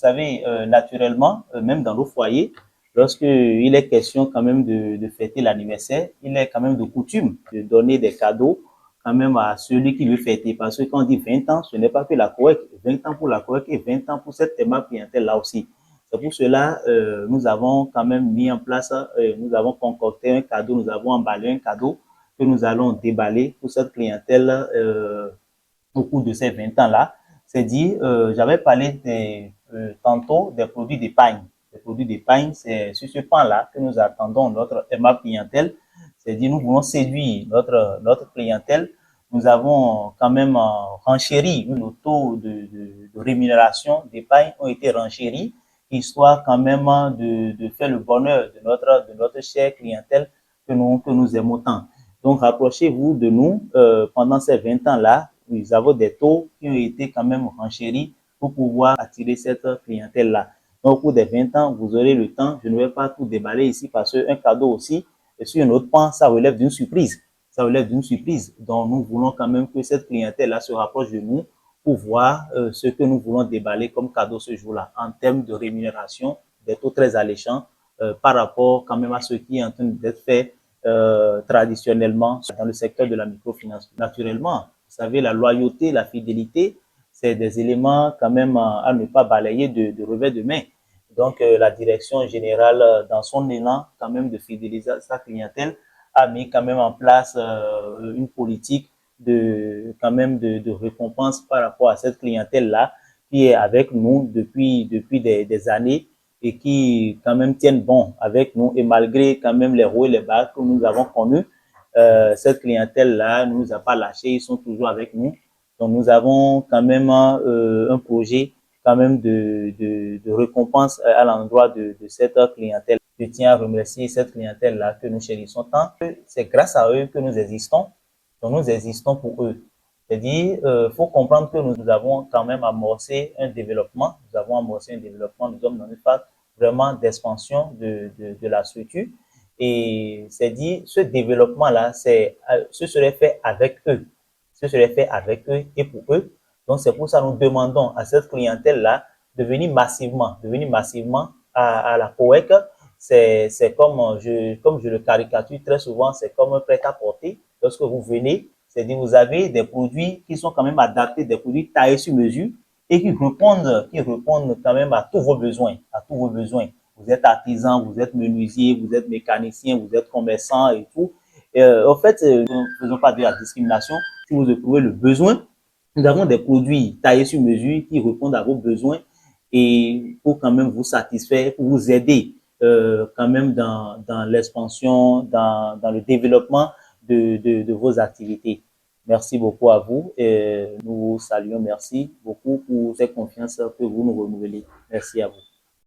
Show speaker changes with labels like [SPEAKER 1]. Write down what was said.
[SPEAKER 1] savez, naturellement, même dans nos foyers, lorsqu'il est question quand même de fêter l'anniversaire, il est quand même de coutume de donner des cadeaux quand même à celui qui veut fêter. Parce que quand on dit 20 ans, ce n'est pas que la COEC, 20 ans pour la COEC et 20 ans pour cette aimable clientèle-là aussi. C'est pour cela, nous avons quand même mis en place, nous avons concocté un cadeau, nous avons emballé un cadeau que nous allons déballer pour cette clientèle au cours de ces 20 ans-là. C'est dit, j'avais parlé tantôt des produits d'épargne. Les produits d'épargne, c'est sur ce pan-là que nous attendons notre aimable clientèle. C'est dit, nous voulons séduire notre clientèle. Nous avons quand même renchéri, nos taux de rémunération d'épargne ont été renchéris, histoire quand même de faire le bonheur de notre chère clientèle que nous aimons tant. Donc, rapprochez-vous de nous pendant ces 20 ans-là. Nous avons des taux qui ont été quand même renchéris pour pouvoir attirer cette clientèle-là. Donc, au cours des 20 ans, vous aurez le temps. Je ne vais pas tout déballer ici parce qu'un cadeau aussi, et sur un autre pan, ça relève d'une surprise. Ça relève d'une surprise. Donc, nous voulons quand même que cette clientèle-là se rapproche de nous pour voir ce que nous voulons déballer comme cadeau ce jour-là en termes de rémunération, des taux très alléchants par rapport quand même à ce qui est en train d'être fait traditionnellement dans le secteur de la microfinance. Naturellement, vous savez, la loyauté, la fidélité, c'est des éléments quand même à ne pas balayer de revers de main. Donc, la direction générale, dans son élan quand même de fidéliser sa clientèle, a mis quand même en place une politique quand même de récompense par rapport à cette clientèle-là qui est avec nous depuis des années et qui quand même tiennent bon avec nous. Et malgré quand même les hauts et les bas que nous avons connus, cette clientèle-là ne nous a pas lâchés, ils sont toujours avec nous. Donc nous avons quand même un projet quand même de récompense à l'endroit de cette clientèle. Je tiens à remercier cette clientèle-là que nous chérissons tant. C'est grâce à eux que nous existons. Donc nous existons pour eux. C'est-à-dire, faut comprendre que nous avons quand même amorcé un développement. Nous avons amorcé un développement. Nous sommes dans une phase vraiment d'expansion de la structure. Et c'est dit, ce développement-là, ce serait fait avec eux. Ce serait fait avec eux et pour eux. Donc, c'est pour ça que nous demandons à cette clientèle-là de venir massivement à la COEC. C'est comme je le caricature très souvent, c'est comme un prêt-à-porter. Lorsque vous venez, c'est-à-dire vous avez des produits qui sont quand même adaptés, des produits taillés sur mesure et qui répondent quand même à tous vos besoins, à tous vos besoins. Vous êtes artisan, vous êtes menuisier, vous êtes mécanicien, vous êtes commerçant et tout. En fait, nous ne faisons pas de la discrimination. Si vous éprouvez le besoin, nous avons des produits taillés sur mesure qui répondent à vos besoins et pour quand même vous satisfaire, pour vous aider quand même dans l'expansion, dans le développement de vos activités. Merci beaucoup à vous et nous vous saluons. Merci beaucoup pour cette confiance que vous nous renouvelez. Merci à vous.